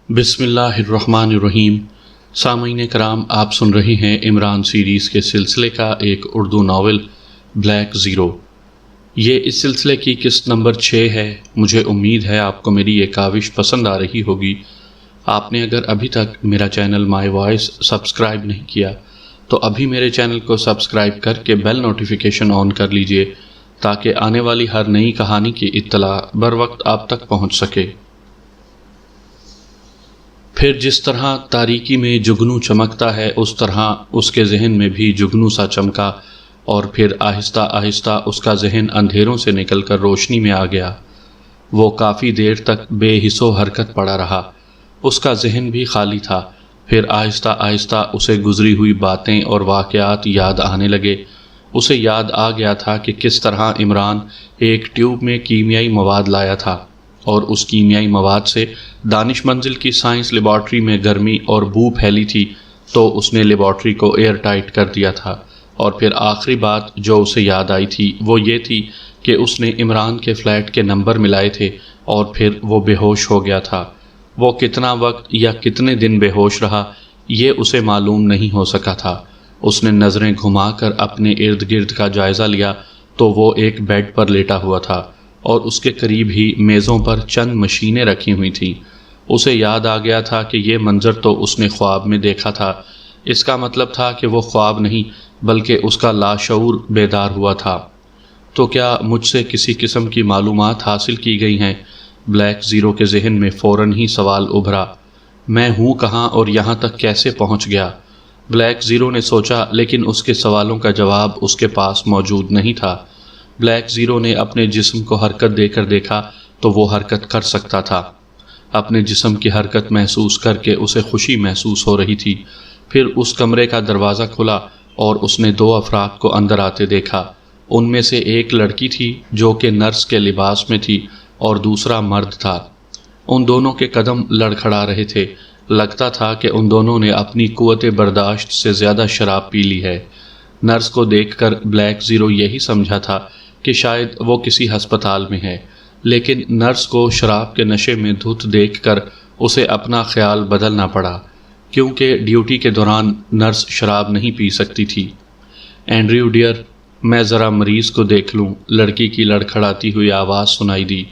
بسم اللہ الرحمن الرحیم۔ سامعین کرام، آپ سن رہے ہیں عمران سیریز کے سلسلے کا ایک اردو ناول بلیک زیرو۔ یہ اس سلسلے کی قسط نمبر 6 ہے۔ مجھے امید ہے آپ کو میری یہ کاوش پسند آ رہی ہوگی۔ آپ نے اگر ابھی تک میرا چینل مائی وائس سبسکرائب نہیں کیا تو ابھی میرے چینل کو سبسکرائب کر کے بیل نوٹیفیکیشن آن کر لیجئے تاکہ آنے والی ہر نئی کہانی کی اطلاع بر وقت آپ تک پہنچ سکے۔ پھر جس طرح تاریکی میں جگنو چمکتا ہے اس طرح اس کے ذہن میں بھی جگنو سا چمکا، اور پھر آہستہ آہستہ اس کا ذہن اندھیروں سے نکل کر روشنی میں آ گیا۔ وہ کافی دیر تک بے حس و حرکت پڑا رہا، اس کا ذہن بھی خالی تھا۔ پھر آہستہ آہستہ اسے گزری ہوئی باتیں اور واقعات یاد آنے لگے۔ اسے یاد آ گیا تھا کہ کس طرح عمران ایک ٹیوب میں کیمیائی مواد لایا تھا اور اس کیمیائی مواد سے دانش منزل کی سائنس لیبارٹری میں گرمی اور بو پھیلی تھی، تو اس نے لیبارٹری کو ایئر ٹائٹ کر دیا تھا۔ اور پھر آخری بات جو اسے یاد آئی تھی وہ یہ تھی کہ اس نے عمران کے فلیٹ کے نمبر ملائے تھے اور پھر وہ بے ہوش ہو گیا تھا۔ وہ کتنا وقت یا کتنے دن بے ہوش رہا یہ اسے معلوم نہیں ہو سکا تھا۔ اس نے نظریں گھما کر اپنے ارد گرد کا جائزہ لیا تو وہ ایک بیڈ پر لیٹا ہوا تھا اور اس کے قریب ہی میزوں پر چند مشینیں رکھی ہوئی تھیں۔ اسے یاد آ گیا تھا کہ یہ منظر تو اس نے خواب میں دیکھا تھا۔ اس کا مطلب تھا کہ وہ خواب نہیں بلکہ اس کا لاشعور بیدار ہوا تھا۔ تو کیا مجھ سے کسی قسم کی معلومات حاصل کی گئی ہیں؟ بلیک زیرو کے ذہن میں فوراً ہی سوال ابھرا۔ میں ہوں کہاں اور یہاں تک کیسے پہنچ گیا؟ بلیک زیرو نے سوچا، لیکن اس کے سوالوں کا جواب اس کے پاس موجود نہیں تھا۔ بلیک زیرو نے اپنے جسم کو حرکت دے کر دیکھا تو وہ حرکت کر سکتا تھا۔ اپنے جسم کی حرکت محسوس کر کے اسے خوشی محسوس ہو رہی تھی۔ پھر اس کمرے کا دروازہ کھلا اور اس نے 2 افراد کو اندر آتے دیکھا۔ ان میں سے ایک لڑکی تھی جو کہ نرس کے لباس میں تھی اور دوسرا مرد تھا۔ ان دونوں کے قدم لڑکھڑا رہے تھے۔ لگتا تھا کہ ان دونوں نے اپنی قوت برداشت سے زیادہ شراب پی لی ہے۔ نرس کو دیکھ کر بلیک زیرو یہی سمجھا تھا کہ شاید وہ کسی ہسپتال میں ہے، لیکن نرس کو شراب کے نشے میں دھت دیکھ کر اسے اپنا خیال بدلنا پڑا، کیونکہ ڈیوٹی کے دوران نرس شراب نہیں پی سکتی تھی۔ اینڈریو ڈیئر، میں ذرا مریض کو دیکھ لوں، لڑکی کی لڑکھڑاتی ہوئی آواز سنائی دی۔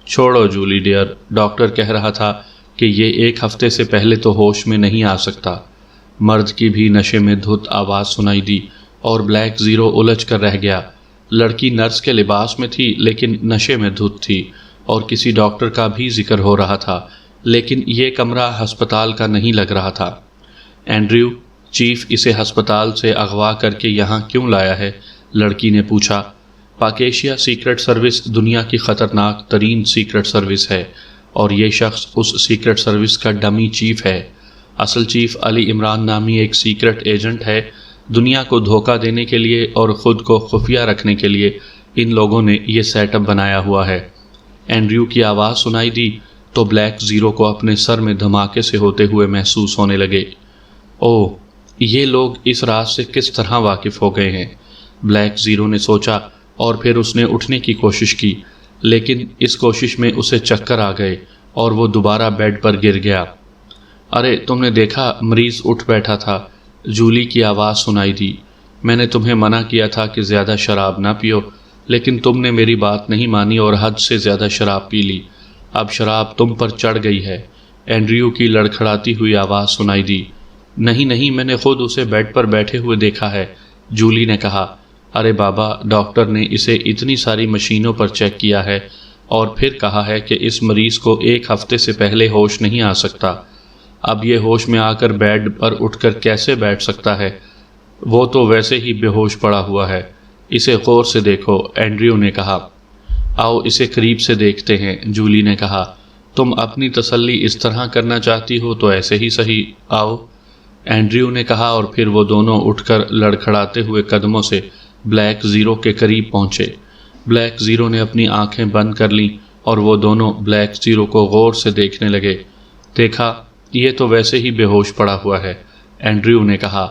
چھوڑو جولی ڈیئر، ڈاکٹر کہہ رہا تھا کہ یہ 1 ہفتے سے پہلے تو ہوش میں نہیں آ سکتا۔ مرد کی بھی نشے میں دھت آواز سنائی دی اور بلیک زیرو الجھ کر رہ گیا۔ لڑکی نرس کے لباس میں تھی لیکن نشے میں دھت تھی، اور کسی ڈاکٹر کا بھی ذکر ہو رہا تھا، لیکن یہ کمرہ ہسپتال کا نہیں لگ رہا تھا۔ اینڈریو، چیف اسے ہسپتال سے اغوا کر کے یہاں کیوں لایا ہے؟ لڑکی نے پوچھا۔ پاکیشیا سیکرٹ سروس دنیا کی خطرناک ترین سیکرٹ سروس ہے، اور یہ شخص اس سیکرٹ سروس کا ڈمی چیف ہے۔ اصل چیف علی عمران نامی ایک سیکرٹ ایجنٹ ہے۔ دنیا کو دھوکہ دینے کے لیے اور خود کو خفیہ رکھنے کے لیے ان لوگوں نے یہ سیٹ اپ بنایا ہوا ہے۔ اینڈریو کی آواز سنائی دی تو بلیک زیرو کو اپنے سر میں دھماکے سے ہوتے ہوئے محسوس ہونے لگے۔ اوہ، یہ لوگ اس راز سے کس طرح واقف ہو گئے ہیں؟ بلیک زیرو نے سوچا، اور پھر اس نے اٹھنے کی کوشش کی، لیکن اس کوشش میں اسے چکر آ گئے اور وہ دوبارہ بیڈ پر گر گیا۔ ارے تم نے دیکھا، مریض اٹھ بیٹھا تھا، جولی کی آواز سنائی دی۔ میں نے تمہیں منع کیا تھا کہ زیادہ شراب نہ پیو، لیکن تم نے میری بات نہیں مانی اور حد سے زیادہ شراب پی لی۔ اب شراب تم پر چڑھ گئی ہے۔ اینڈریو کی لڑکھڑاتی ہوئی آواز سنائی دی۔ نہیں، میں نے خود اسے بیڈ پر بیٹھے ہوئے دیکھا ہے، جولی نے کہا۔ ارے بابا، ڈاکٹر نے اسے اتنی ساری مشینوں پر چیک کیا ہے اور پھر کہا ہے کہ اس مریض کو 1 ہفتے سے پہلے ہوش نہیں آ سکتا۔ اب یہ ہوش میں آ کر بیڈ پر اٹھ کر کیسے بیٹھ سکتا ہے؟ وہ تو ویسے ہی بے ہوش پڑا ہوا ہے۔ اسے غور سے دیکھو، اینڈریو نے کہا۔ آؤ اسے قریب سے دیکھتے ہیں، جولی نے کہا۔ تم اپنی تسلی اس طرح کرنا چاہتی ہو تو ایسے ہی صحیح، آؤ، اینڈریو نے کہا، اور پھر وہ دونوں اٹھ کر لڑکھڑاتے ہوئے قدموں سے بلیک زیرو کے قریب پہنچے۔ بلیک زیرو نے اپنی آنکھیں بند کر لیں اور وہ دونوں بلیک زیرو کو غور سے دیکھنے لگے۔ دیکھا، یہ تو ویسے ہی بے ہوش پڑا ہوا ہے، اینڈریو نے کہا۔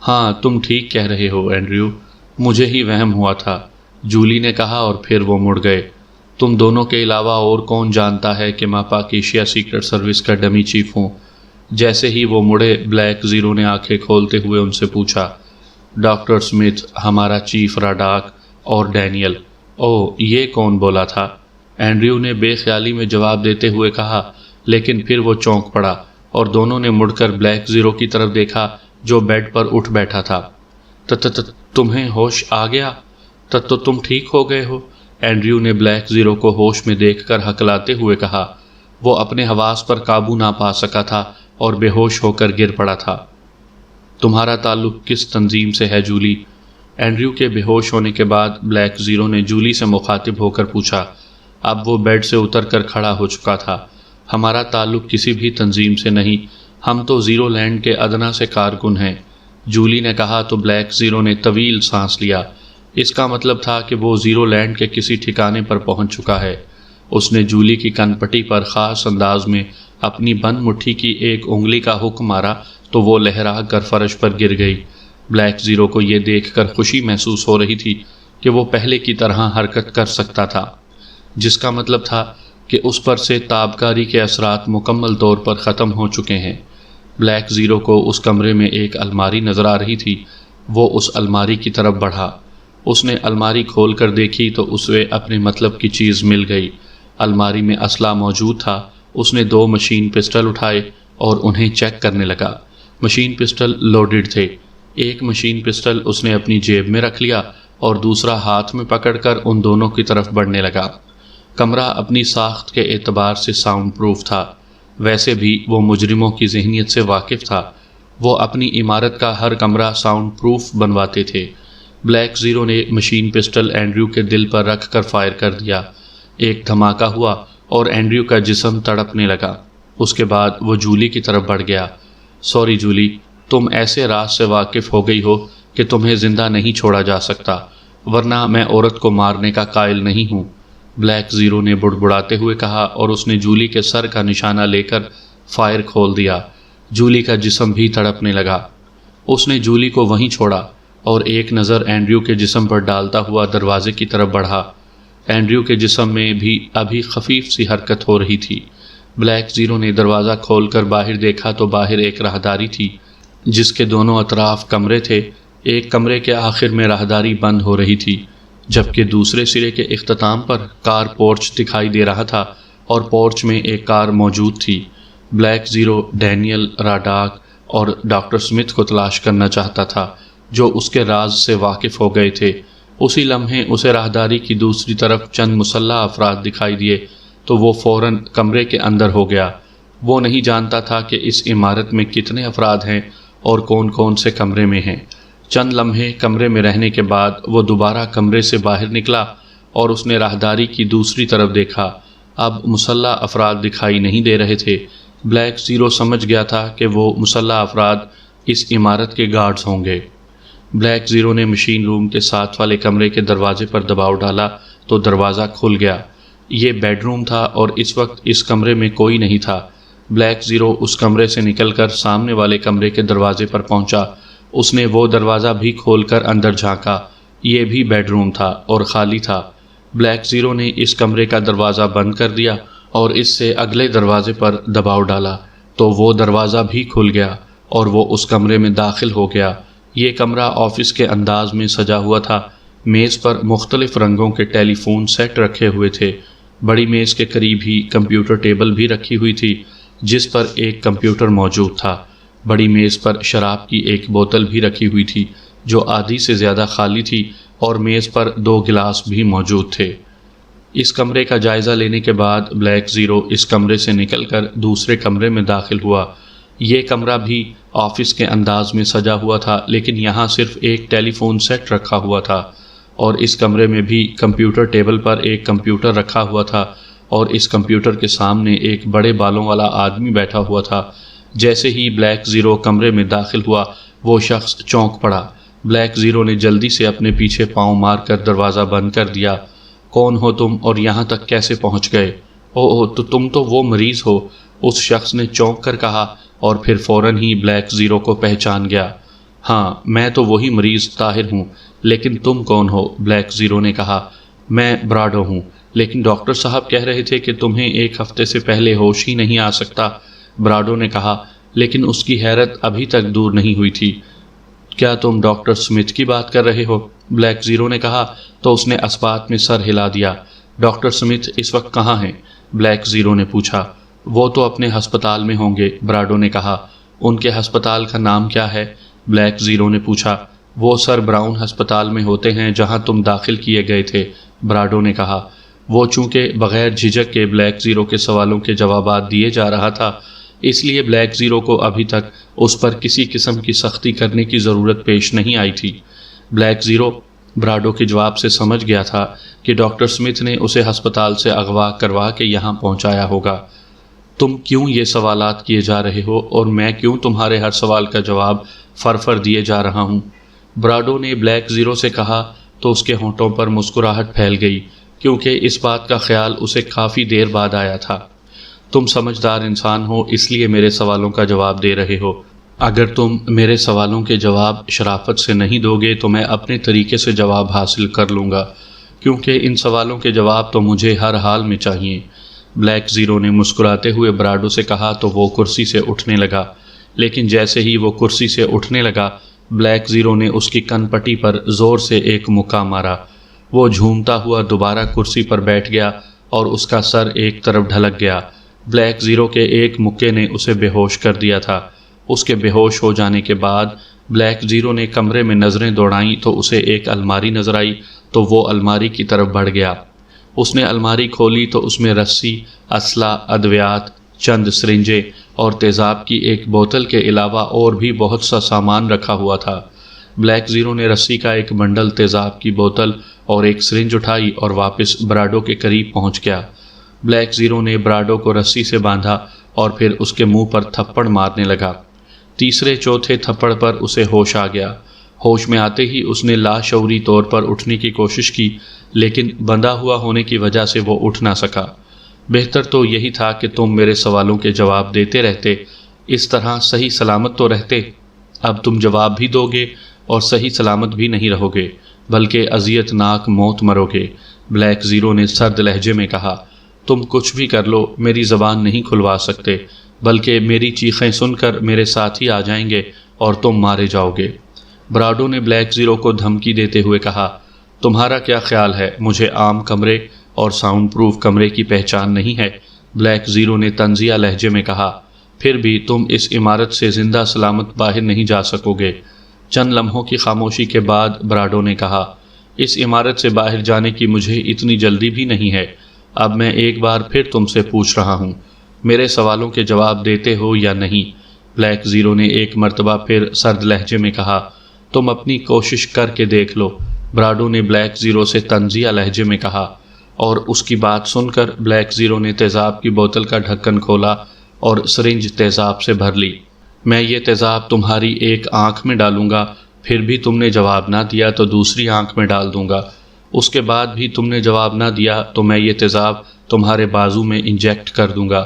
ہاں، تم ٹھیک کہہ رہے ہو اینڈریو، مجھے ہی وہم ہوا تھا، جولی نے کہا، اور پھر وہ مڑ گئے۔ تم دونوں کے علاوہ اور کون جانتا ہے کہ میں پاک ایشیا سیکرٹ سروس کا ڈمی چیف ہوں؟ جیسے ہی وہ مڑے بلیک زیرو نے آنکھیں کھولتے ہوئے ان سے پوچھا۔ ڈاکٹر اسمتھ، ہمارا چیف راڈاک اور ڈینیل۔ او، یہ کون بولا تھا؟ اینڈریو نے بے خیالی میں جواب دیتے ہوئے کہا، لیکن پھر وہ چونک پڑا اور دونوں نے مڑ کر بلیک زیرو کی طرف دیکھا جو بیڈ پر اٹھ بیٹھا تھا۔ تمہیں ہوش آ گیا؟ تو تم ٹھیک ہو گئے ہو؟ اینڈریو نے بلیک زیرو کو ہوش میں دیکھ کر ہکلاتے ہوئے کہا۔ وہ اپنے حواس پر قابو نہ پا سکا تھا اور بے ہوش ہو کر گر پڑا تھا۔ تمہارا تعلق کس تنظیم سے ہے جولی؟ اینڈریو کے بے ہوش ہونے کے بعد بلیک زیرو نے جولی سے مخاطب ہو کر پوچھا۔ اب وہ بیڈ سے اتر کر کھڑا ہو چکا تھا۔ ہمارا تعلق کسی بھی تنظیم سے نہیں، ہم تو زیرو لینڈ کے ادنا سے کارکن ہیں، جولی نے کہا تو بلیک زیرو نے طویل سانس لیا۔ اس کا مطلب تھا کہ وہ زیرو لینڈ کے کسی ٹھکانے پر پہنچ چکا ہے۔ اس نے جولی کی کن پٹی پر خاص انداز میں اپنی بند مٹھی کی ایک انگلی کا حک مارا تو وہ لہرا کر فرش پر گر گئی۔ بلیک زیرو کو یہ دیکھ کر خوشی محسوس ہو رہی تھی کہ وہ پہلے کی طرح حرکت کر سکتا تھا، جس کا مطلب تھا کہ اس پر سے تابکاری کے اثرات مکمل طور پر ختم ہو چکے ہیں۔ بلیک زیرو کو اس کمرے میں ایک الماری نظر آ رہی تھی۔ وہ اس الماری کی طرف بڑھا۔ اس نے الماری کھول کر دیکھی تو اسے اپنے مطلب کی چیز مل گئی۔ الماری میں اسلحہ موجود تھا۔ اس نے 2 مشین پسٹل اٹھائے اور انہیں چیک کرنے لگا۔ مشین پسٹل لوڈڈ تھے۔ ایک مشین پسٹل اس نے اپنی جیب میں رکھ لیا اور دوسرا ہاتھ میں پکڑ کر ان دونوں کی طرف بڑھنے لگا۔ کمرہ اپنی ساخت کے اعتبار سے ساؤنڈ پروف تھا۔ ویسے بھی وہ مجرموں کی ذہنیت سے واقف تھا۔ وہ اپنی عمارت کا ہر کمرہ ساؤنڈ پروف بنواتے تھے۔ بلیک زیرو نے مشین پسٹل اینڈریو کے دل پر رکھ کر فائر کر دیا۔ ایک دھماکہ ہوا اور اینڈریو کا جسم تڑپنے لگا۔ اس کے بعد وہ جولی کی طرف بڑھ گیا۔ سوری جولی، تم ایسے راز سے واقف ہو گئی ہو کہ تمہیں زندہ نہیں چھوڑا جا سکتا، ورنہ میں عورت کو مارنے کا قائل نہیں ہوں، بلیک زیرو نے بڑبڑاتے ہوئے کہا اور اس نے جولی کے سر کا نشانہ لے کر فائر کھول دیا۔ جولی کا جسم بھی تڑپنے لگا۔ اس نے جولی کو وہیں چھوڑا اور ایک نظر اینڈریو کے جسم پر ڈالتا ہوا دروازے کی طرف بڑھا۔ اینڈریو کے جسم میں بھی ابھی خفیف سی حرکت ہو رہی تھی۔ بلیک زیرو نے دروازہ کھول کر باہر دیکھا تو باہر ایک راہداری تھی جس کے دونوں اطراف کمرے تھے۔ ایک کمرے کے آخر میں راہداری بند ہو رہی تھی، جبکہ دوسرے سرے کے اختتام پر کار پورچ دکھائی دے رہا تھا اور پورچ میں ایک کار موجود تھی۔ بلیک زیرو ڈینیل، راڈاک اور ڈاکٹر اسمتھ کو تلاش کرنا چاہتا تھا جو اس کے راز سے واقف ہو گئے تھے۔ اسی لمحے اسے راہداری کی دوسری طرف چند مسلح افراد دکھائی دیے تو وہ فوراً کمرے کے اندر ہو گیا۔ وہ نہیں جانتا تھا کہ اس عمارت میں کتنے افراد ہیں اور کون کون سے کمرے میں ہیں۔ چند لمحے کمرے میں رہنے کے بعد وہ دوبارہ کمرے سے باہر نکلا اور اس نے راہداری کی دوسری طرف دیکھا۔ اب مسلح افراد دکھائی نہیں دے رہے تھے۔ بلیک زیرو سمجھ گیا تھا کہ وہ مسلح افراد اس عمارت کے گارڈز ہوں گے۔ بلیک زیرو نے مشین روم کے ساتھ والے کمرے کے دروازے پر دباؤ ڈالا تو دروازہ کھل گیا۔ یہ بیڈ روم تھا اور اس وقت اس کمرے میں کوئی نہیں تھا۔ بلیک زیرو اس کمرے سے نکل کر سامنے والے کمرے کے دروازے پر پہنچا۔ اس نے وہ دروازہ بھی کھول کر اندر جھانکا۔ یہ بھی بیڈ روم تھا اور خالی تھا۔ بلیک زیرو نے اس کمرے کا دروازہ بند کر دیا اور اس سے اگلے دروازے پر دباؤ ڈالا تو وہ دروازہ بھی کھل گیا اور وہ اس کمرے میں داخل ہو گیا۔ یہ کمرہ آفس کے انداز میں سجا ہوا تھا۔ میز پر مختلف رنگوں کے ٹیلی فون سیٹ رکھے ہوئے تھے۔ بڑی میز کے قریب ہی کمپیوٹر ٹیبل بھی رکھی ہوئی تھی جس پر ایک کمپیوٹر موجود تھا۔ بڑی میز پر شراب کی ایک بوتل بھی رکھی ہوئی تھی جو آدھی سے زیادہ خالی تھی اور میز پر 2 گلاس بھی موجود تھے۔ اس کمرے کا جائزہ لینے کے بعد بلیک زیرو اس کمرے سے نکل کر دوسرے کمرے میں داخل ہوا۔ یہ کمرہ بھی آفس کے انداز میں سجا ہوا تھا، لیکن یہاں صرف ایک ٹیلی فون سیٹ رکھا ہوا تھا اور اس کمرے میں بھی کمپیوٹر ٹیبل پر ایک کمپیوٹر رکھا ہوا تھا اور اس کمپیوٹر کے سامنے ایک بڑے بالوں والا آدمی بیٹھا ہوا تھا۔ جیسے ہی بلیک زیرو کمرے میں داخل ہوا وہ شخص چونک پڑا۔ بلیک زیرو نے جلدی سے اپنے پیچھے پاؤں مار کر دروازہ بند کر دیا۔ کون ہو تم اور یہاں تک کیسے پہنچ گئے؟ او تو تم تو وہ مریض ہو، اس شخص نے چونک کر کہا اور پھر فوراً ہی بلیک زیرو کو پہچان گیا۔ ہاں، میں تو وہی مریض طاہر ہوں، لیکن تم کون ہو؟ بلیک زیرو نے کہا۔ میں براڈو ہوں، لیکن ڈاکٹر صاحب کہہ رہے تھے کہ تمہیں 1 ہفتے سے پہلے ہوش ہی نہیں آ سکتا، براڈو نے کہا، لیکن اس کی حیرت ابھی تک دور نہیں ہوئی تھی۔ کیا تم ڈاکٹر سمتھ کی بات کر رہے ہو؟ بلیک زیرو نے کہا تو اس نے اثبات میں سر ہلا دیا۔ ڈاکٹر سمتھ اس وقت کہاں ہیں؟ بلیک زیرو نے پوچھا۔ وہ تو اپنے ہسپتال میں ہوں گے، براڈو نے کہا۔ ان کے ہسپتال کا نام کیا ہے؟ بلیک زیرو نے پوچھا۔ وہ سر براؤن ہسپتال میں ہوتے ہیں جہاں تم داخل کیے گئے تھے، براڈو نے کہا۔ وہ چونکہ بغیر جھجک کے بلیک زیرو کے سوالوں کے جوابات دیے جا رہا تھا، اس لیے بلیک زیرو کو ابھی تک اس پر کسی قسم کی سختی کرنے کی ضرورت پیش نہیں آئی تھی۔ بلیک زیرو براڈو کے جواب سے سمجھ گیا تھا کہ ڈاکٹر سمتھ نے اسے ہسپتال سے اغوا کروا کے یہاں پہنچایا ہوگا۔ تم کیوں یہ سوالات کیے جا رہے ہو اور میں کیوں تمہارے ہر سوال کا جواب فر دیے جا رہا ہوں؟ براڈو نے بلیک زیرو سے کہا تو اس کے ہونٹوں پر مسکراہٹ پھیل گئی، کیونکہ اس بات کا خیال اسے کافی دیر بعد آیا تھا۔ تم سمجھدار انسان ہو، اس لیے میرے سوالوں کا جواب دے رہے ہو۔ اگر تم میرے سوالوں کے جواب شرافت سے نہیں دو گے تو میں اپنے طریقے سے جواب حاصل کر لوں گا، کیونکہ ان سوالوں کے جواب تو مجھے ہر حال میں چاہیے۔ بلیک زیرو نے مسکراتے ہوئے براڈو سے کہا تو وہ کرسی سے اٹھنے لگا، لیکن جیسے ہی وہ کرسی سے اٹھنے لگا، بلیک زیرو نے اس کی کن پٹی پر زور سے ایک مکہ مارا۔ وہ جھومتا ہوا دوبارہ کرسی پر بیٹھ گیا اور اس کا سر ایک طرف ڈھلک گیا۔ بلیک زیرو کے ایک مکے نے اسے بے ہوش کر دیا تھا۔ اس کے بے ہوش ہو جانے کے بعد بلیک زیرو نے کمرے میں نظریں دوڑائیں تو اسے ایک الماری نظر آئی، تو وہ الماری کی طرف بڑھ گیا۔ اس نے الماری کھولی تو اس میں رسی، اسلحہ، ادویات، چند سرنجیں اور تیزاب کی ایک بوتل کے علاوہ اور بھی بہت سا سامان رکھا ہوا تھا۔ بلیک زیرو نے رسی کا ایک بنڈل، تیزاب کی بوتل اور ایک سرنج اٹھائی اور واپس براڈو کے قریب پہنچ گیا۔ بلیک زیرو نے براڈو کو رسی سے باندھا اور پھر اس کے منہ پر تھپڑ مارنے لگا۔ تیسرے چوتھے تھپڑ پر اسے ہوش آ گیا۔ ہوش میں آتے ہی اس نے لاشعوری طور پر اٹھنے کی کوشش کی، لیکن بندھا ہوا ہونے کی وجہ سے وہ اٹھ نہ سکا۔ بہتر تو یہی تھا کہ تم میرے سوالوں کے جواب دیتے رہتے، اس طرح صحیح سلامت تو رہتے۔ اب تم جواب بھی دو گے اور صحیح سلامت بھی نہیں رہو گے، بلکہ اذیت ناک موت مرو گے، بلیک زیرو نے سرد لہجے میں کہا۔ تم کچھ بھی کر لو، میری زبان نہیں کھلوا سکتے، بلکہ میری چیخیں سن کر میرے ساتھی آ جائیں گے اور تم مارے جاؤ گے۔ براڈو نے بلیک زیرو کو دھمکی دیتے ہوئے کہا، تمہارا کیا خیال ہے، مجھے عام کمرے اور ساؤنڈ پروف کمرے کی پہچان نہیں ہے؟ بلیک زیرو نے طنزیہ لہجے میں کہا۔ پھر بھی تم اس عمارت سے زندہ سلامت باہر نہیں جا سکو گے۔ چند لمحوں کی خاموشی کے بعد براڈو نے کہا، اس عمارت سے باہر جانے کی مجھے اتنی جلدی بھی نہیں ہے۔ اب میں ایک بار پھر تم سے پوچھ رہا ہوں، میرے سوالوں کے جواب دیتے ہو یا نہیں؟ بلیک زیرو نے ایک مرتبہ پھر سرد لہجے میں کہا۔ تم اپنی کوشش کر کے دیکھ لو، براڈو نے بلیک زیرو سے طنزیہ لہجے میں کہا، اور اس کی بات سن کر بلیک زیرو نے تیزاب کی بوتل کا ڈھکن کھولا اور سرنج تیزاب سے بھر لی۔ میں یہ تیزاب تمہاری ایک آنکھ میں ڈالوں گا، پھر بھی تم نے جواب نہ دیا تو دوسری آنکھ میں ڈال دوں گا، اس کے بعد بھی تم نے جواب نہ دیا تو میں یہ تیزاب تمہارے بازو میں انجیکٹ کر دوں گا۔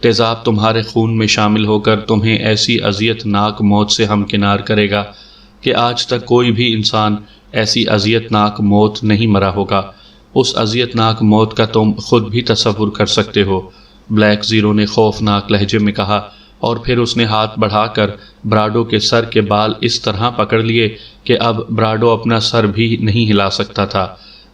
تیزاب تمہارے خون میں شامل ہو کر تمہیں ایسی اذیت ناک موت سے ہمکنار کرے گا کہ آج تک کوئی بھی انسان ایسی اذیت ناک موت نہیں مرا ہوگا۔ اس اذیت ناک موت کا تم خود بھی تصور کر سکتے ہو، بلیک زیرو نے خوفناک لہجے میں کہا، اور پھر اس نے ہاتھ بڑھا کر براڈو کے سر کے بال اس طرح پکڑ لیے کہ اب براڈو اپنا سر بھی نہیں ہلا سکتا تھا۔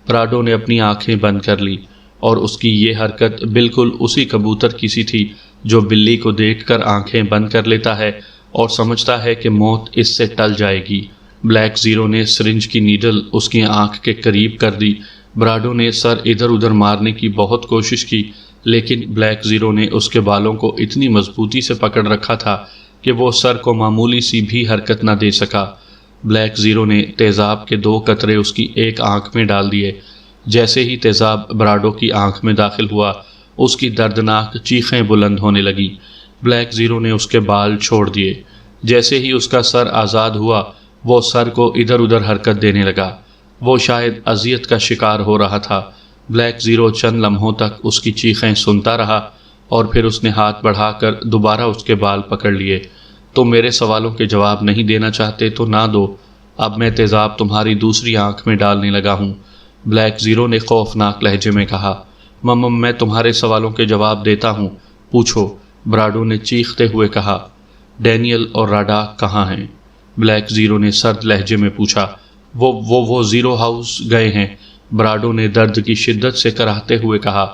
براڈو نے اپنی آنکھیں بند کر لی، اور اس کی یہ حرکت بالکل اسی کبوتر کی سی تھی جو بلی کو دیکھ کر آنکھیں بند کر لیتا ہے اور سمجھتا ہے کہ موت اس سے ٹل جائے گی۔ بلیک زیرو نے سرنج کی نیڈل اس کی آنکھ کے قریب کر دی۔ براڈو نے سر ادھر ادھر مارنے کی بہت کوشش کی، لیکن بلیک زیرو نے اس کے بالوں کو اتنی مضبوطی سے پکڑ رکھا تھا کہ وہ سر کو معمولی سی بھی حرکت نہ دے سکا۔ بلیک زیرو نے تیزاب کے 2 قطرے اس کی ایک آنکھ میں ڈال دیے۔ جیسے ہی تیزاب براڈو کی آنکھ میں داخل ہوا، اس کی دردناک چیخیں بلند ہونے لگیں۔ بلیک زیرو نے اس کے بال چھوڑ دیے۔ جیسے ہی اس کا سر آزاد ہوا، وہ سر کو ادھر ادھر حرکت دینے لگا۔ وہ شاید اذیت کا شکار ہو رہا تھا۔ بلیک زیرو چند لمحوں تک اس کی چیخیں سنتا رہا، اور پھر اس نے ہاتھ بڑھا کر دوبارہ اس کے بال پکڑ لیے۔ تم میرے سوالوں کے جواب نہیں دینا چاہتے تو نہ دو، اب میں تیزاب تمہاری دوسری آنکھ میں ڈالنے لگا ہوں۔ بلیک زیرو نے خوفناک لہجے میں کہا۔ میں تمہارے سوالوں کے جواب دیتا ہوں، پوچھو، براڈو نے چیختے ہوئے کہا۔ ڈینیل اور راڈاک کہاں ہیں؟ بلیک زیرو نے سرد لہجے میں پوچھا۔ وہ زیرو ہاؤس گئے ہیں، براڈو نے درد کی شدت سے کراہتے ہوئے کہا۔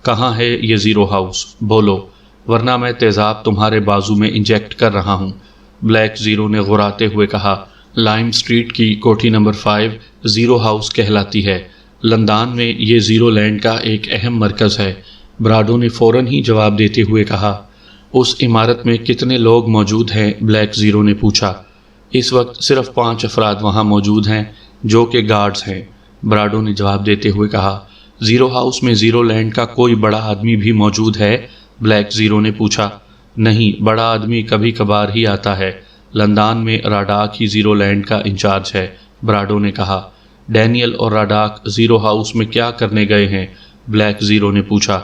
کہاں ہے یہ زیرو ہاؤس؟ بولو، ورنہ میں تیزاب تمہارے بازو میں انجیکٹ کر رہا ہوں، بلیک زیرو نے غراتے ہوئے کہا۔ لائم اسٹریٹ کی کوٹھی نمبر 5 زیرو ہاؤس کہلاتی ہے۔ لندن میں یہ زیرو لینڈ کا ایک اہم مرکز ہے، براڈو نے فوراً ہی جواب دیتے ہوئے کہا۔ اس عمارت میں کتنے لوگ موجود ہیں؟ بلیک زیرو نے پوچھا۔ اس وقت صرف 5 افراد وہاں موجود ہیں جو کہ گارڈز ہیں، براڈو نے جواب دیتے ہوئے کہا۔ زیرو ہاؤس میں زیرو لینڈ کا کوئی بڑا آدمی بھی موجود ہے؟ بلیک زیرو نے پوچھا۔ نہیں، بڑا آدمی کبھی کبھار ہی آتا ہے، لندن میں راڈاک ہی زیرو لینڈ کا انچارج ہے، براڈو نے کہا۔ ڈینیل اور راڈاک زیرو ہاؤس میں کیا کرنے گئے ہیں؟ بلیک زیرو نے پوچھا۔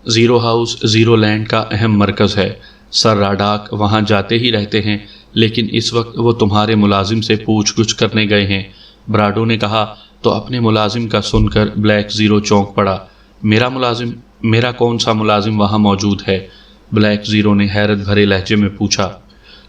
زیرو ہاؤس زیرو لینڈ کا اہم مرکز ہے، سر راڈاک وہاں جاتے ہی رہتے ہیں، لیکن اس وقت وہ تمہارے ملازم سے پوچھ گچھ کرنے گئے ہیں، براڈو نے کہا۔ تو اپنے ملازم کا سن کر بلیک زیرو چونک پڑا۔ میرا ملازم؟ میرا کون سا ملازم وہاں موجود ہے؟ بلیک زیرو نے حیرت بھرے لہجے میں پوچھا۔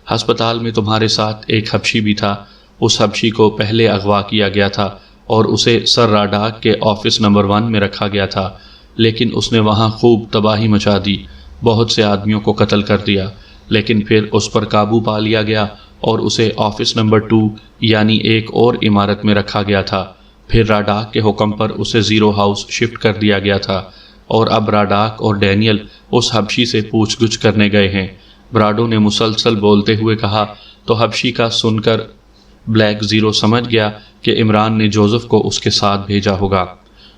ہسپتال میں تمہارے ساتھ ایک حبشی بھی تھا، اس حبشی کو پہلے اغوا کیا گیا تھا اور اسے سر راڈاک کے آفس نمبر 1 میں رکھا گیا تھا، لیکن اس نے وہاں خوب تباہی مچا دی، بہت سے آدمیوں کو قتل کر دیا، لیکن پھر اس پر قابو پا لیا گیا اور اسے آفس نمبر 2 یعنی ایک اور عمارت میں رکھا گیا تھا۔ پھر راڈاک کے حکم پر اسے زیرو ہاؤس شفٹ کر دیا گیا تھا، اور اب راڈاک اور ڈینیل اس حبشی سے پوچھ گچھ کرنے گئے ہیں، براڈو نے مسلسل بولتے ہوئے کہا۔ تو حبشی کا سن کر بلیک زیرو سمجھ گیا کہ عمران نے جوزف کو اس کے ساتھ بھیجا ہوگا۔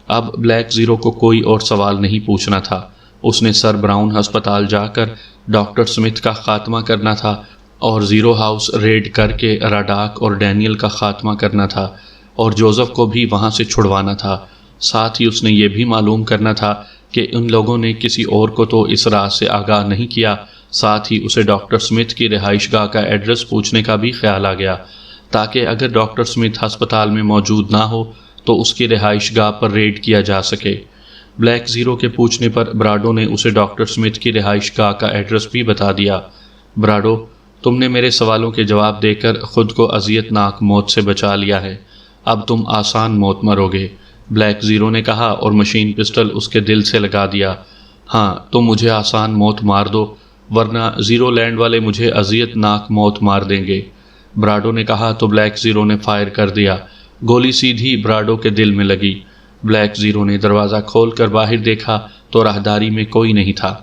اب بلیک زیرو کو کوئی اور سوال نہیں پوچھنا تھا، اس نے سر براؤن ہسپتال جا کر ڈاکٹر سمتھ کا خاتمہ کرنا تھا اور زیرو ہاؤس ریڈ کر کے راڈاک اور ڈینیل کا خاتمہ کرنا تھا اور جوزف کو بھی وہاں سے چھڑوانا تھا۔ ساتھ ہی اس نے یہ بھی معلوم کرنا تھا کہ ان لوگوں نے کسی اور کو تو اس راز سے آگاہ نہیں کیا، ساتھ ہی اسے ڈاکٹر سمتھ کی رہائش گاہ کا ایڈریس پوچھنے کا بھی خیال آ گیا، تاکہ اگر ڈاکٹر سمتھ ہسپتال میں موجود نہ ہو تو اس کی رہائش گاہ پر ریڈ کیا جا سکے۔ بلیک زیرو کے پوچھنے پر براڈو نے اسے ڈاکٹر سمتھ کی رہائش گاہ کا ایڈریس بھی بتا دیا۔ براڈو، تم نے میرے سوالوں کے جواب دے کر خود کو اذیت ناک موت سے بچا لیا ہے، اب تم آسان موت مرو گے، بلیک زیرو نے کہا اور مشین پسٹل اس کے دل سے لگا دیا۔ ہاں، تم مجھے آسان موت مار دو، ورنہ زیرو لینڈ والے مجھے اذیت ناک موت مار دیں گے، براڈو نے کہا تو بلیک زیرو نے فائر کر دیا۔ گولی سیدھی براڈو کے دل میں لگی۔ بلیک زیرو نے دروازہ کھول کر باہر دیکھا تو راہداری میں کوئی نہیں تھا۔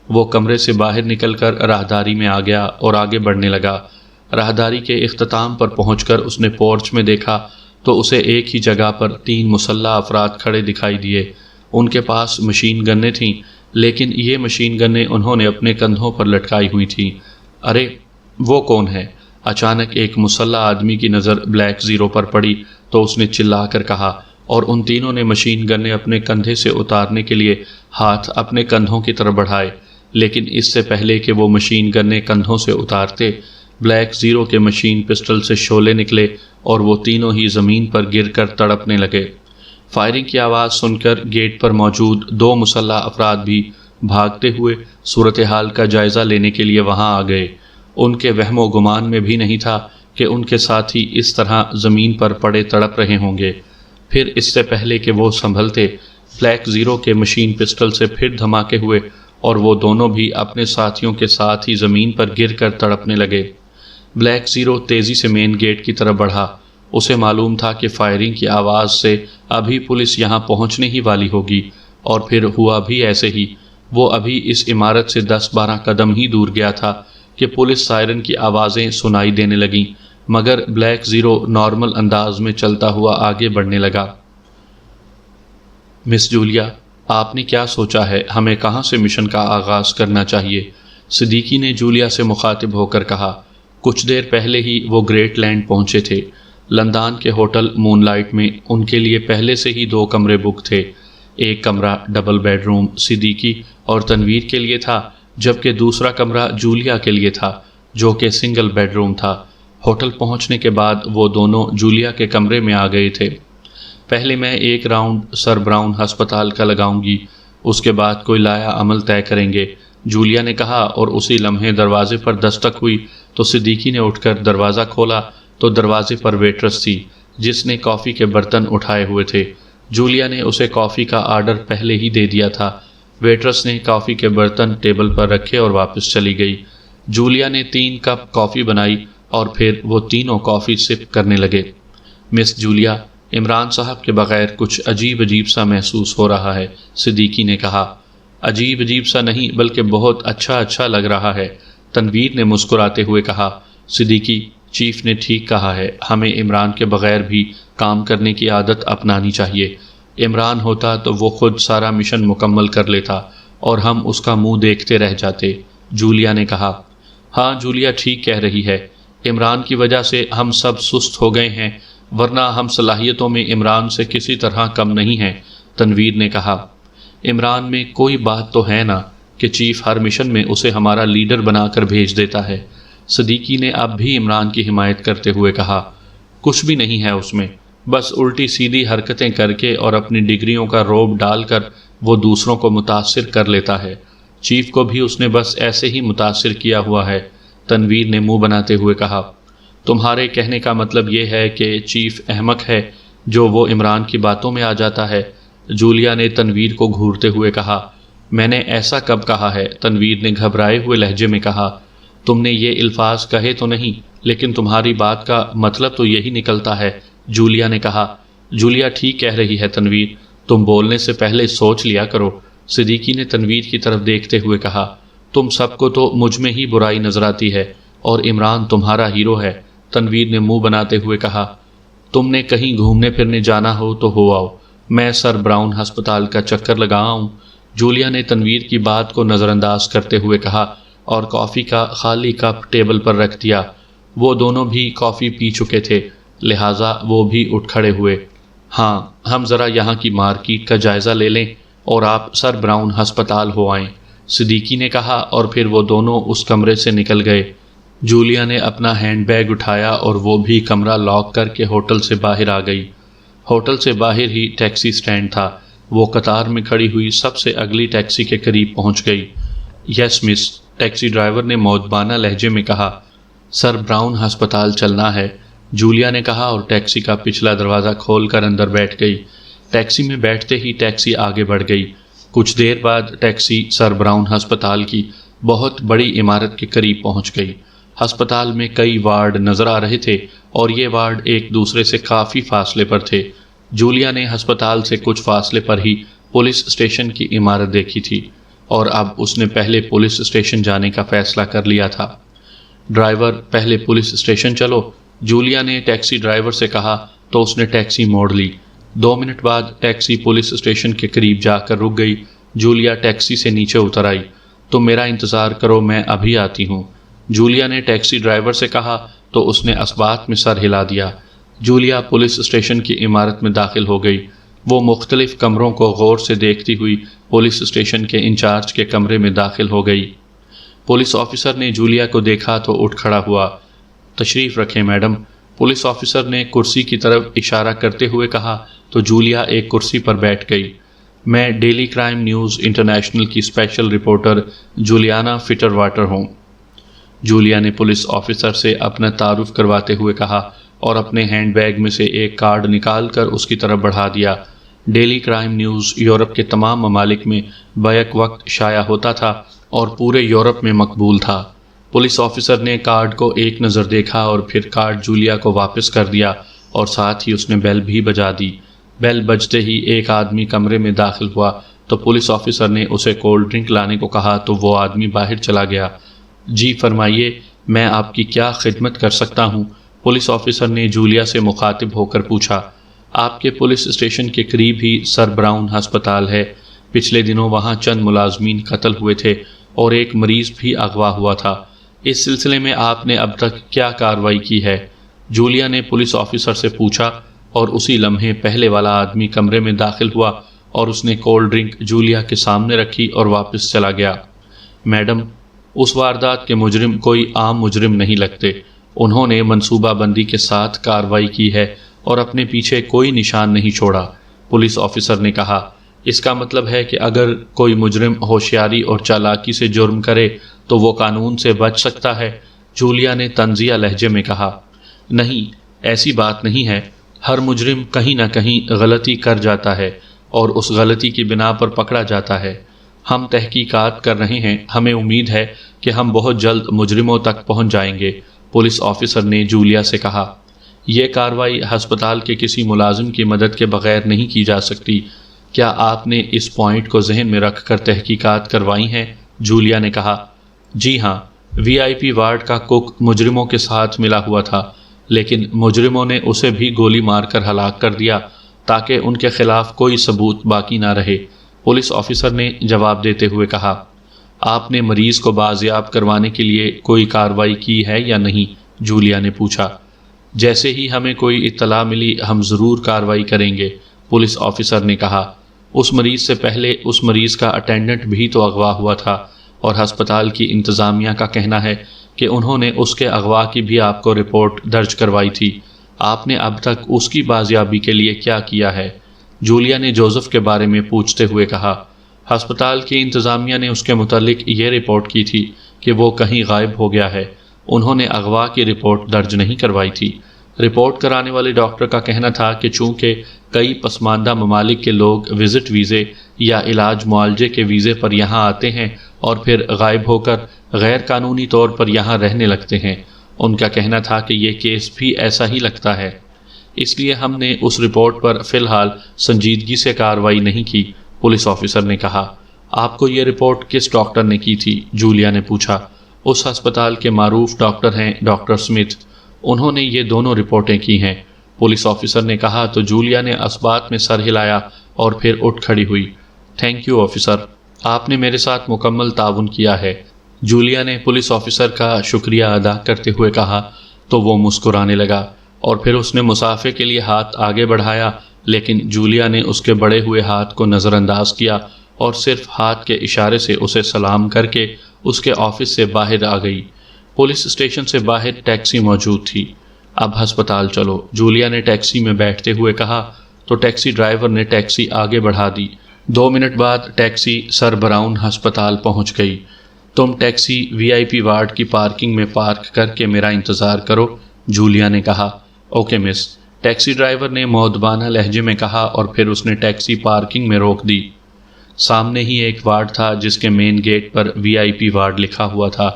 وہ کمرے سے باہر نکل کر راہداری میں آ گیا اور آگے بڑھنے لگا۔ راہداری کے اختتام پر پہنچ کر اس نے پورچ میں دیکھا تو اسے ایک ہی جگہ پر 3 مسلح افراد کھڑے دکھائی دیے۔ ان کے پاس مشین گنیں تھیں، لیکن یہ مشین گنیں انہوں نے اپنے کندھوں پر لٹکائی ہوئی تھیں۔ ارے وہ کون ہے؟ اچانک ایک مسلح آدمی کی نظر بلیک زیرو پر پڑی تو اس نے چلا کر کہا، اور ان تینوں نے مشین گنیں اپنے کندھے سے اتارنے کے لیے ہاتھ اپنے کندھوں کی طرف بڑھائے، لیکن اس سے پہلے کہ وہ مشین گنیں کندھوں سے اتارتے، بلیک زیرو کے مشین پسٹل سے شعلے نکلے اور وہ تینوں ہی زمین پر گر کر تڑپنے لگے۔ فائرنگ کی آواز سن کر گیٹ پر موجود 2 مسلح افراد بھی بھاگتے ہوئے صورتحال کا جائزہ لینے کے لیے وہاں آ گئے۔ ان کے وہم و گمان میں بھی نہیں تھا کہ ان کے ساتھی اس طرح زمین پر پڑے تڑپ رہے ہوں گے۔ پھر اس سے پہلے کہ وہ سنبھلتے، بلیک زیرو کے مشین پسٹل سے پھر دھماکے ہوئے اور وہ دونوں بھی اپنے ساتھیوں کے ساتھ ہی زمین پر گر کر تڑپنے لگے۔ بلیک زیرو تیزی سے مین گیٹ کی طرف بڑھا، اسے معلوم تھا کہ فائرنگ کی آواز سے ابھی پولیس یہاں پہنچنے ہی والی ہوگی، اور پھر ہوا بھی ایسے ہی۔ وہ ابھی اس عمارت سے 10-12 قدم ہی دور گیا تھا کہ پولیس سائرن کی آوازیں سنائی دینے لگیں، مگر بلیک زیرو نارمل انداز میں چلتا ہوا آگے بڑھنے لگا۔ مس جولیا، آپ نے کیا سوچا ہے ہمیں کہاں سے مشن کا آغاز کرنا چاہیے؟ صدیقی نے جولیا سے مخاطب ہو کر کہا۔ کچھ دیر پہلے ہی وہ گریٹ لینڈ پہنچے تھے۔ لندن کے ہوٹل مون لائٹ میں ان کے لیے پہلے سے ہی 2 کمرے بک تھے۔ ایک کمرہ ڈبل بیڈ روم صدیقی اور تنویر کے لیے تھا، جبکہ دوسرا کمرہ جولیا کے لیے تھا، جو کہ سنگل بیڈ روم تھا۔ ہوٹل پہنچنے کے بعد وہ دونوں جولیا کے کمرے میں آ گئے تھے۔ پہلے میں ایک راؤنڈ سر براؤن ہسپتال کا لگاؤں گی، اس کے بعد کوئی لایا عمل طے کریں گے، جولیا نے کہا، اور اسی لمحے دروازے پر دستک ہوئی تو صدیقی نے اٹھ کر دروازہ کھولا تو دروازے پر ویٹرس تھی جس نے کافی کے برتن اٹھائے ہوئے تھے۔ جولیا نے اسے کافی کا آرڈر پہلے ہی دے دیا تھا۔ ویٹرس نے کافی کے برتن ٹیبل پر رکھے اور واپس چلی گئی۔ جولیا نے 3 کپ کافی بنائی اور پھر وہ تینوں کافی سپ کرنے لگے۔ مس جولیا، عمران صاحب کے بغیر کچھ عجیب سا محسوس ہو رہا ہے، صدیقی نے کہا۔ عجیب سا نہیں بلکہ بہت اچھا لگ رہا ہے، تنویر نے مسکراتے ہوئے کہا۔ صدیقی، چیف نے ٹھیک کہا ہے، ہمیں عمران کے بغیر بھی کام کرنے کی عادت اپنانی چاہیے۔ عمران ہوتا تو وہ خود سارا مشن مکمل کر لیتا اور ہم اس کا منہ دیکھتے رہ جاتے، جولیا نے کہا۔ ہاں، جولیا ٹھیک کہہ رہی ہے، عمران کی وجہ سے ہم سب سست ہو گئے ہیں، ورنہ ہم صلاحیتوں میں عمران سے کسی طرح کم نہیں ہیں، تنویر نے کہا۔ عمران میں کوئی بات تو ہے نا کہ چیف ہر مشن میں اسے ہمارا لیڈر بنا کر بھیج دیتا ہے، صدیقی نے اب بھی عمران کی حمایت کرتے ہوئے کہا۔ کچھ بھی نہیں ہے اس میں، بس الٹی سیدھی حرکتیں کر کے اور اپنی ڈگریوں کا روب ڈال کر وہ دوسروں کو متاثر کر لیتا ہے، چیف کو بھی اس نے بس ایسے ہی متاثر کیا ہوا ہے، تنویر نے منہ بناتے ہوئے کہا۔ تمہارے کہنے کا مطلب یہ ہے کہ چیف احمق ہے جو وہ عمران کی باتوں میں آ جاتا ہے، جولیا نے تنویر کو گھورتے ہوئے کہا۔ میں نے ایسا کب کہا ہے، تنویر نے گھبرائے ہوئے لہجے میں کہا۔ تم نے یہ الفاظ کہے تو نہیں، لیکن تمہاری بات کا مطلب تو یہی نکلتا ہے، جولیا نے کہا۔ جولیا ٹھیک کہہ رہی ہے تنویر، تم بولنے سے پہلے سوچ لیا کرو، صدیقی نے تنویر کی طرف دیکھتے ہوئے کہا۔ تم سب کو تو مجھ میں ہی برائی نظر آتی ہے اور عمران تمہارا ہیرو ہے، تنویر نے منہ بناتے ہوئے کہا۔ تم نے کہیں گھومنے پھرنے جانا ہو تو ہو آؤ، میں سر براؤن ہسپتال کا چکر لگا آؤں، جولیا نے تنویر کی بات کو نظر انداز کرتے ہوئے کہا اور کافی کا خالی کپ ٹیبل پر رکھ دیا۔ وہ دونوں بھی کافی پی چکے تھے، لہٰذا وہ بھی اٹھ کھڑے ہوئے۔ ہاں، ہم ذرا یہاں کی مارکیٹ کا جائزہ لے لیں اور آپ سر براؤن ہسپتال ہو آئیں، صدیقی نے کہا، اور پھر وہ دونوں اس کمرے سے نکل گئے۔ جولیا نے اپنا ہینڈ بیگ اٹھایا اور وہ بھی کمرہ لاک کر کے ہوٹل سے باہر آ گئی۔ ہوٹل سے باہر ہی ٹیکسی سٹینڈ تھا، وہ قطار میں کھڑی ہوئی سب سے اگلی ٹیکسی کے قریب پہنچ گئی۔ یس مس، ٹیکسی ڈرائیور نے مؤدبانہ لہجے میں کہا۔ سر براؤن ہسپتال چلنا ہے، جولیا نے کہا اور ٹیکسی کا پچھلا دروازہ کھول کر اندر بیٹھ گئی۔ ٹیکسی میں بیٹھتے ہی ٹیکسی آگے بڑھ گئی۔ کچھ دیر بعد ٹیکسی سر براؤن ہسپتال کی بہت بڑی عمارت کے قریب پہنچ گئی۔ ہسپتال میں کئی وارڈ نظر آ رہے تھے اور یہ وارڈ ایک دوسرے سے کافی فاصلے پر تھے۔ جولیا نے ہسپتال سے کچھ فاصلے پر ہی پولیس اسٹیشن کی عمارت دیکھی تھی اور اب اس نے پہلے پولیس اسٹیشن جانے کا فیصلہ کر لیا تھا۔ ڈرائیور، پہلے پولیس اسٹیشن چلو، جولیا نے ٹیکسی ڈرائیور سے کہا تو اس نے ٹیکسی موڑ لی۔ 2 منٹ بعد ٹیکسی پولیس اسٹیشن کے قریب جا کر رک گئی۔ جولیا ٹیکسی سے نیچے اتر آئی۔ تم میرا انتظار کرو، میں ابھی آتی ہوں، جولیا نے ٹیکسی ڈرائیور سے کہا تو اس نے اثبات میں سر ہلا دیا۔ جولیا پولیس اسٹیشن کی عمارت میں داخل ہو گئی۔ وہ مختلف کمروں کو غور سے دیکھتی ہوئی پولیس اسٹیشن کے انچارج کے کمرے میں داخل ہو گئی۔ پولیس آفیسر نے جولیا کو دیکھا تو اٹھ کھڑا ہوا۔ تشریف رکھیں میڈم، پولیس آفیسر نے کرسی کی طرف اشارہ کرتے ہوئے کہا تو جولیا ایک کرسی پر بیٹھ گئی۔ میں ڈیلی کرائم نیوز انٹرنیشنل کی اسپیشل رپورٹر جولیانا فٹر واٹر ہوں، جولیا نے پولیس آفیسر سے اپنا تعارف کرواتے ہوئے کہا اور اپنے ہینڈ بیگ میں سے ایک کارڈ نکال کر اس کی طرف بڑھا دیا۔ ڈیلی کرائم نیوز یورپ کے تمام ممالک میں بیک وقت شائع ہوتا تھا اور پورے یورپ میں مقبول تھا۔ پولیس آفیسر نے کارڈ کو ایک نظر دیکھا اور پھر کارڈ جولیا کو واپس کر دیا اور ساتھ ہی اس نے بیل بھی بجا دی۔ بیل بجتے ہی ایک آدمی کمرے میں داخل ہوا تو پولیس آفیسر نے اسے کولڈ ڈرنک لانے کو کہا تو وہ آدمی باہر چلا گیا۔ جی فرمائیے، میں آپ کی کیا خدمت کر سکتا ہوں؟ پولیس آفیسر نے جولیا سے مخاطب ہو کر پوچھا۔ آپ کے پولیس اسٹیشن کے قریب ہی سر براؤن ہسپتال ہے، پچھلے دنوں وہاں چند ملازمین قتل ہوئے تھے اور ایک مریض بھی اغوا ہوا تھا، اس سلسلے میں آپ نے اب تک کیا کارروائی کی ہے؟ جولیا نے پولیس آفیسر سے پوچھا اور اسی لمحے پہلے والا آدمی کمرے میں داخل ہوا اور اس نے کولڈ ڈرنک جولیا کے سامنے رکھی اور واپس چلا گیا۔ میڈم، اس واردات کے مجرم کوئی عام مجرم نہیں لگتے، انہوں نے منصوبہ بندی کے ساتھ کارروائی کی ہے اور اپنے پیچھے کوئی نشان نہیں چھوڑا۔ پولیس آفیسر نے کہا، اس کا مطلب ہے کہ اگر کوئی مجرم ہوشیاری اور چالاکی سے جرم کرے تو وہ قانون سے بچ سکتا ہے؟ جولیا نے طنزیہ لہجے میں کہا۔ نہیں، ایسی بات نہیں ہے۔ ہر مجرم کہیں نہ کہیں غلطی کر جاتا ہے اور اس غلطی کی بنا پر پکڑا جاتا ہے۔ ہم تحقیقات کر رہے ہیں، ہمیں امید ہے کہ ہم بہت جلد مجرموں تک پہنچ جائیں گے، پولیس آفیسر نے جولیا سے کہا۔ یہ کارروائی ہسپتال کے کسی ملازم کی مدد کے بغیر نہیں کی جا سکتی۔ کیا آپ نے اس پوائنٹ کو ذہن میں رکھ کر تحقیقات کروائی ہیں؟ جولیا نے کہا۔ جی ہاں، وی آئی پی وارڈ کا کک مجرموں کے ساتھ ملا ہوا تھا، لیکن مجرموں نے اسے بھی گولی مار کر ہلاک کر دیا تاکہ ان کے خلاف کوئی ثبوت باقی نہ رہے، پولیس آفیسر نے جواب دیتے ہوئے کہا۔ آپ نے مریض کو بازیاب کروانے کے لیے کوئی کارروائی کی ہے یا نہیں؟ جولیا نے پوچھا۔ جیسے ہی ہمیں کوئی اطلاع ملی ہم ضرور کارروائی کریں گے، پولیس آفیسر نے کہا۔ اس مریض سے پہلے اس مریض کا اٹینڈنٹ بھی تو اغوا ہوا تھا، اور ہسپتال کی انتظامیہ کا کہنا ہے کہ انہوں نے اس کے اغوا کی بھی آپ کو رپورٹ درج کروائی تھی۔ آپ نے اب تک اس کی بازیابی کے لیے کیا کیا ہے؟ جولیا نے جوزف کے بارے میں پوچھتے ہوئے کہا۔ ہسپتال کی انتظامیہ نے اس کے متعلق یہ رپورٹ کی تھی کہ وہ کہیں غائب ہو گیا ہے۔ انہوں نے اغوا کی رپورٹ درج نہیں کروائی تھی۔ رپورٹ کرانے والے ڈاکٹر کا کہنا تھا کہ چونکہ کئی پسماندہ ممالک کے لوگ وزٹ ویزے یا علاج معالجے کے ویزے پر یہاں آتے ہیں اور پھر غائب ہو کر غیر قانونی طور پر یہاں رہنے لگتے ہیں، ان کا کہنا تھا کہ یہ کیس بھی ایسا ہی لگتا ہے۔ اس لیے ہم نے اس رپورٹ پر فی الحال سنجیدگی سے کارروائی نہیں کی، پولیس آفیسر نے کہا۔ آپ کو یہ رپورٹ کس ڈاکٹر نے کی تھی؟ جولیا نے پوچھا۔ اس ہسپتال کے معروف ڈاکٹر ہیں ڈاکٹر اسمتھ، انہوں نے یہ دونوں رپورٹیں کی ہیں، پولیس آفیسر نے کہا تو جولیا نے اثبات میں سر ہلایا اور پھر اٹھ کھڑی ہوئی۔ تھینک یو آفیسر، آپ نے میرے ساتھ مکمل تعاون کیا ہے، جولیا نے پولیس آفیسر کا شکریہ ادا کرتے ہوئے کہا تو وہ مسکرانے لگا، اور پھر اس نے مسافے کے لیے ہاتھ آگے بڑھایا، لیکن جولیا نے اس کے بڑھے ہوئے ہاتھ کو نظر انداز کیا اور صرف ہاتھ کے اشارے سے اسے سلام کر کے اس کے آفس سے باہر آ گئی۔ پولیس اسٹیشن سے باہر ٹیکسی موجود تھی۔ اب ہسپتال چلو، جولیا نے ٹیکسی میں بیٹھتے ہوئے کہا تو ٹیکسی ڈرائیور نے ٹیکسی آگے بڑھا دی۔ 2 منٹ بعد ٹیکسی سر براؤن ہسپتال پہنچ گئی۔ تم ٹیکسی وی آئی پی وارڈ کی پارکنگ میں پارک کر کے میرا انتظار کرو، جولیا نے کہا۔ اوکے مس، ٹیکسی ڈرائیور نے مؤدبانہ لہجے میں کہا اور پھر اس نے ٹیکسی پارکنگ میں روک دی۔ سامنے ہی ایک وارڈ تھا جس کے مین گیٹ پر وی آئی پی وارڈ لکھا ہوا تھا۔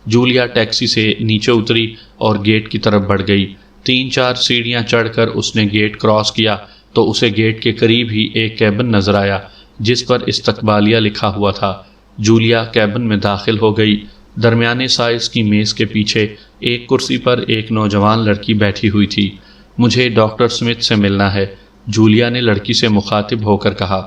جولیا ٹیکسی سے نیچے اتری اور گیٹ کی طرف بڑھ گئی۔ 3-4 سیڑھیاں چڑھ کر اس نے گیٹ کراس کیا تو اسے گیٹ کے قریب ہی ایک کیبن نظر آیا جس پر استقبالیہ لکھا ہوا تھا۔ جولیا کیبن میں داخل ہو گئی۔ درمیانے سائز کی میز کے پیچھے ایک کرسی پر ایک نوجوان لڑکی بیٹھی ہوئی تھی۔ مجھے ڈاکٹر اسمتھ سے ملنا ہے، جولیا نے لڑکی سے مخاطب ہو کر کہا۔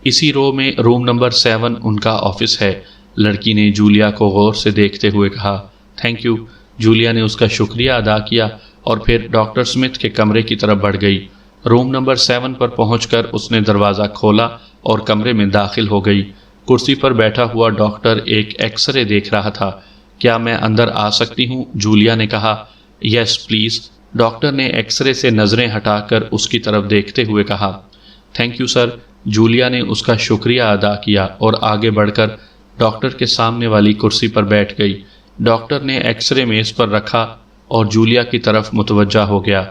اسی رو میں روم نمبر 7 ان کا آفس ہے، لڑکی نے جولیا کو غور سے دیکھتے ہوئے کہا۔ تھینک یو، جولیا نے اس کا شکریہ ادا کیا اور پھر ڈاکٹر اسمتھ کے کمرے کی طرف بڑھ گئی۔ روم نمبر 7 پر پہنچ کر اس نے دروازہ کھولا اور کمرے میں داخل ہو گئی۔ کرسی پر بیٹھا ہوا ڈاکٹر ایک ایکس رے دیکھ رہا تھا۔ کیا میں اندر آ سکتی ہوں؟ جولیا نے کہا۔ یس پلیز، ڈاکٹر نے ایکس رے سے نظریں ہٹا کر اس کی طرف دیکھتے ہوئے کہا۔ تھینک یو سر، جولیا نے اس کا شکریہ ادا کیا اور آگے بڑھ کر ڈاکٹر کے سامنے والی کرسی پر بیٹھ گئی۔ ڈاکٹر نے ایکس رے میز پر رکھا اور جولیا کی طرف متوجہ ہو گیا۔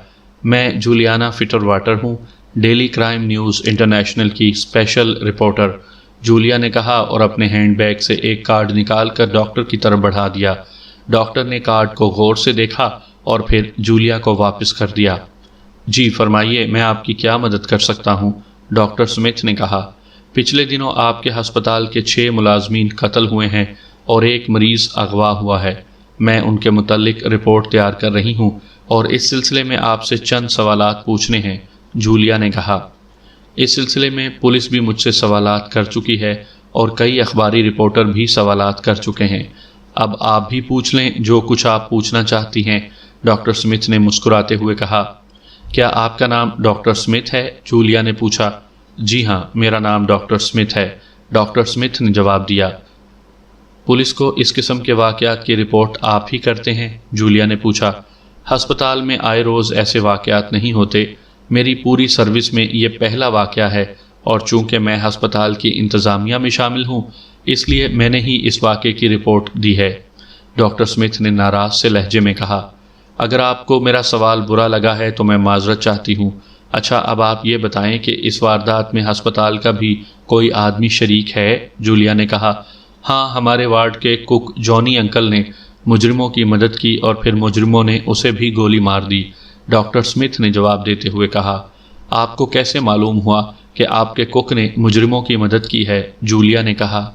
میں جولیانا فٹر واٹر ہوں، ڈیلی کرائم نیوز انٹرنیشنل کی اسپیشل رپورٹر، جولیا نے کہا اور اپنے ہینڈ بیگ سے ایک کارڈ نکال کر ڈاکٹر کی طرف بڑھا دیا۔ ڈاکٹر نے کارڈ کو غور سے دیکھا اور پھر جولیا کو واپس کر دیا۔ جی فرمائیے، میں آپ کی کیا مدد کر سکتا ہوں؟ ڈاکٹر اسمتھ نے کہا۔ پچھلے دنوں آپ کے ہسپتال کے 6 ملازمین قتل ہوئے ہیں اور ایک مریض اغوا ہوا ہے۔ میں ان کے متعلق رپورٹ تیار کر رہی ہوں اور اس سلسلے میں آپ سے چند سوالات پوچھنے ہیں، جولیا نے کہا۔ اس سلسلے میں پولیس بھی مجھ سے سوالات کر چکی ہے اور کئی اخباری رپورٹر بھی سوالات کر چکے ہیں۔ اب آپ بھی پوچھ لیں جو کچھ آپ پوچھنا چاہتی ہیں، ڈاکٹر اسمتھ نے مسکراتے ہوئے کہا۔ کیا آپ کا نام ڈاکٹر اسمتھ ہے؟ جولیا نے پوچھا۔ جی ہاں، میرا نام ڈاکٹر اسمتھ ہے، ڈاکٹر اسمتھ نے جواب دیا۔ پولیس کو اس قسم کے واقعات کی رپورٹ آپ ہی کرتے ہیں؟ جولیا نے پوچھا۔ ہسپتال میں آئے روز ایسے واقعات نہیں ہوتے، میری پوری سروس میں یہ پہلا واقعہ ہے، اور چونکہ میں ہسپتال کی انتظامیہ میں شامل ہوں اس لیے میں نے ہی اس واقعے کی رپورٹ دی ہے۔ ڈاکٹر اسمتھ نے ناراض سے لہجے میں کہا، اگر آپ کو میرا سوال برا لگا ہے تو میں معذرت چاہتی ہوں۔ اچھا اب آپ یہ بتائیں کہ اس واردات میں ہسپتال کا بھی کوئی آدمی شریک ہے؟ جولیا نے کہا، ہاں، ہمارے وارڈ کے کک جونی انکل نے مجرموں کی مدد کی اور پھر مجرموں نے اسے بھی گولی مار دی، ڈاکٹر اسمتھ نے جواب دیتے ہوئے کہا۔ آپ کو کیسے معلوم ہوا کہ آپ کے کک نے مجرموں کی مدد کی ہے؟ جولیا نے کہا۔